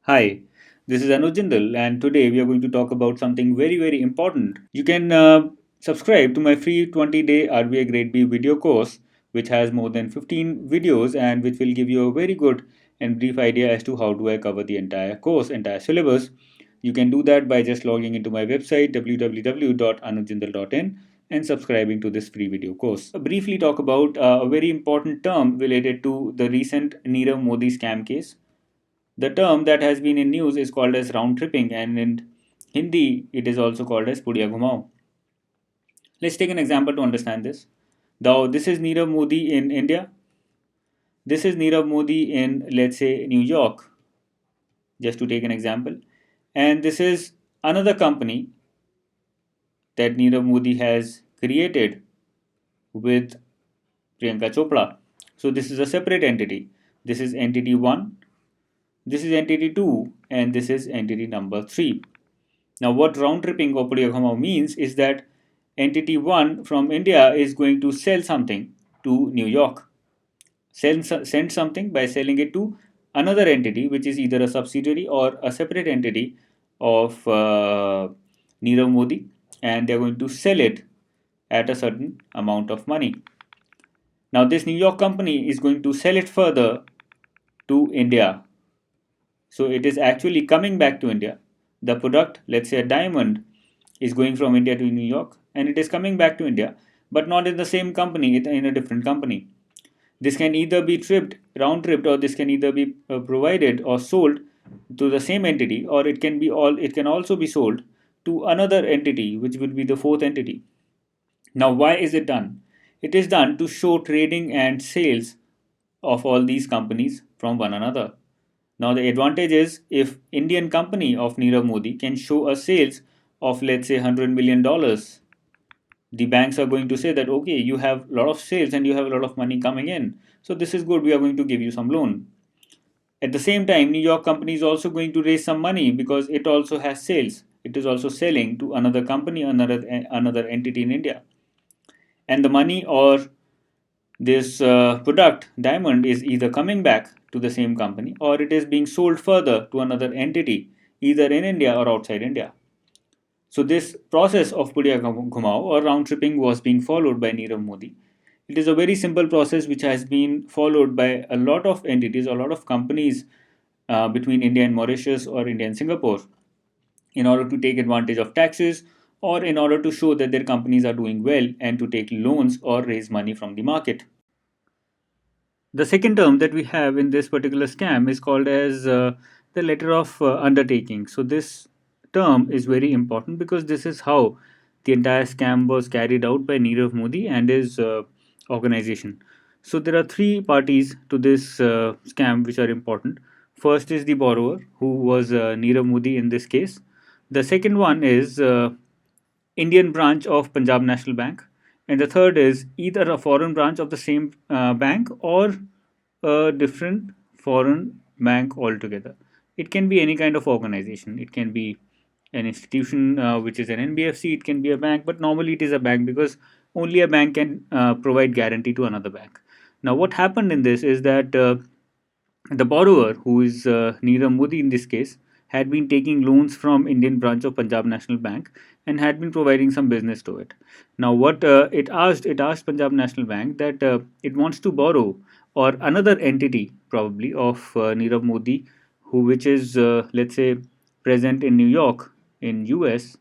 Hi, this is Anuj Jindal, and today we are going to talk about something very important. You can subscribe to my free 20-day RBI Grade B video course, which has more than 15 videos and which will give you a very good and brief idea as to how do I cover the entire course, entire syllabus. You can do that by just logging into my website www.anujjindal.in and subscribing to this free video course. Briefly talk about a very important term related to the recent Nirav Modi scam case. The term that has been in news is called as round tripping, and in Hindi it is also called as pudiya ghumao. Let's take an example to understand this. Now, this is Nirav Modi in India. This is Nirav Modi in, let's say, New York, just to take an example. And this is another company that Nirav Modi has created with Priyanka Chopra. So, this is a separate entity. This is entity 1, this is entity 2, and this is entity number 3. Now, what round tripping or Puriyagama means is that entity 1 from India is going to sell something to New York. Send something by selling it to another entity, which is either a subsidiary or a separate entity of Nirav Modi, and they're going to sell it at a certain amount of money. Now, this New York company is going to sell it further to India. So, it is actually coming back to India. The product, let's say a diamond, is going from India to New York and it is coming back to India, but not in the same company, in a different company. This can either be round tripped, or this can either be provided or sold to the same entity, or it can also be sold to another entity, which will be the fourth entity. Now, why is it done? It is done to show trading and sales of all these companies from one another. Now, the advantage is if Indian company of Nirav Modi can show a sales of, let's say, $100 million, the banks are going to say that okay, you have a lot of sales and you have a lot of money coming in, so this is good, we are going to give you some loan. At the same time, New York company is also going to raise some money because it also has sales, it is also selling to another company, another entity in India, and the money or this product diamond is either coming back to the same company or it is being sold further to another entity either in India or outside India. So this process of pudiya ghumao or round tripping was being followed by Nirav Modi. It is a very simple process which has been followed by a lot of entities, a lot of companies between India and Mauritius or India and Singapore, in order to take advantage of taxes or in order to show that their companies are doing well and to take loans or raise money from the market. The second term that we have in this particular scam is called as the letter of undertaking. So this term is very important because this is how the entire scam was carried out by Nirav Modi and his organization. So there are three parties to this scam which are important. First is the borrower, who was Nirav Modi in this case. The second one is Indian branch of Punjab National Bank, and the third is either a foreign branch of the same bank or a different foreign bank altogether. It can be any kind of organization. It can be an institution which is an NBFC. It can be a bank, but normally it is a bank because only a bank can provide guarantee to another bank. Now, what happened in this is that the borrower, who is Nirav Modi in this case, had been taking loans from Indian branch of Punjab National Bank and had been providing some business to it. Now, what it asked Punjab National Bank that it wants to borrow, or another entity probably of Nirav Modi, who which is let's say present in New York in US,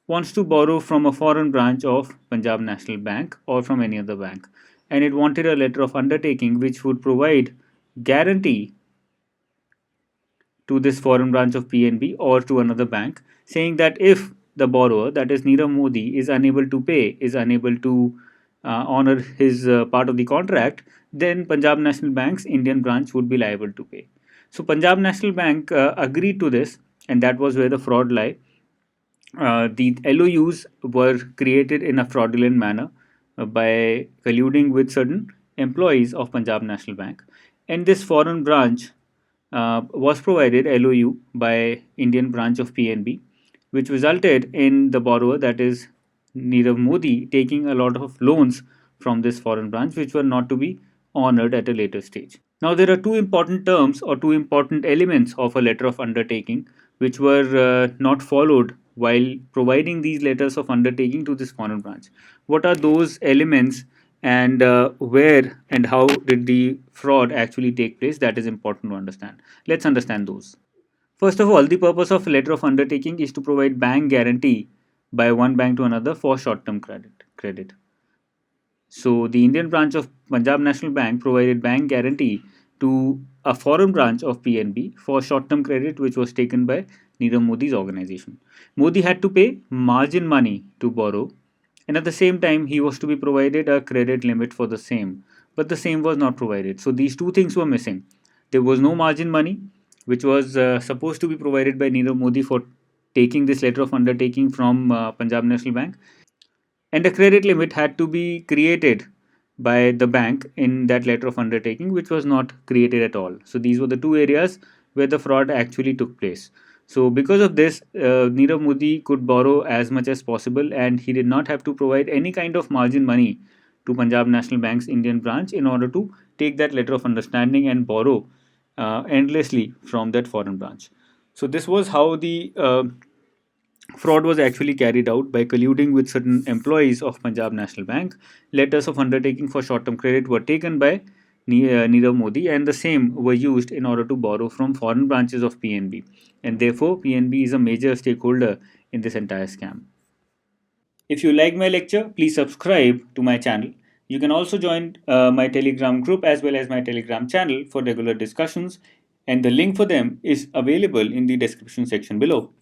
wants to borrow from a foreign branch of Punjab National Bank or from any other bank, and it wanted a letter of undertaking which would provide guarantee to this foreign branch of PNB or to another bank, saying that if the borrower, that is Nirav Modi, is unable to pay, is unable to honor his part of the contract, then Punjab National Bank's Indian branch would be liable to pay. So Punjab National Bank agreed to this, and that was where the fraud lie. The LOUs were created in a fraudulent manner by colluding with certain employees of Punjab National Bank, and this foreign branch was provided LOU by Indian branch of PNB, which resulted in the borrower, that is Nirav Modi, taking a lot of loans from this foreign branch, which were not to be honored at a later stage. Now, there are two important terms or two important elements of a letter of undertaking which were not followed while providing these letters of undertaking to this foreign branch. What are those elements, and where and how did the fraud actually take place? That is important to understand. Let's understand those. First of all, the purpose of a letter of undertaking is to provide bank guarantee by one bank to another for short term credit. So the Indian branch of Punjab National Bank provided bank guarantee to a foreign branch of PNB for short-term credit which was taken by Nirav Modi's organization. Modi had to pay margin money to borrow, and at the same time he was to be provided a credit limit for the same, but the same was not provided. So these two things were missing. There was no margin money which was supposed to be provided by Nirav Modi for taking this letter of undertaking from Punjab National Bank, and a credit limit had to be created by the bank in that letter of undertaking, which was not created at all. So these were the two areas where the fraud actually took place. So because of this, Nirav Modi could borrow as much as possible, and he did not have to provide any kind of margin money to Punjab National Bank's Indian branch in order to take that letter of understanding and borrow endlessly from that foreign branch. So this was how the fraud was actually carried out by colluding with certain employees of Punjab National Bank. Letters of undertaking for short term credit were taken by Nirav Modi, and the same were used in order to borrow from foreign branches of PNB. And therefore, PNB is a major stakeholder in this entire scam. If you like my lecture, please subscribe to my channel. You can also join my Telegram group as well as my Telegram channel for regular discussions, and the link for them is available in the description section below.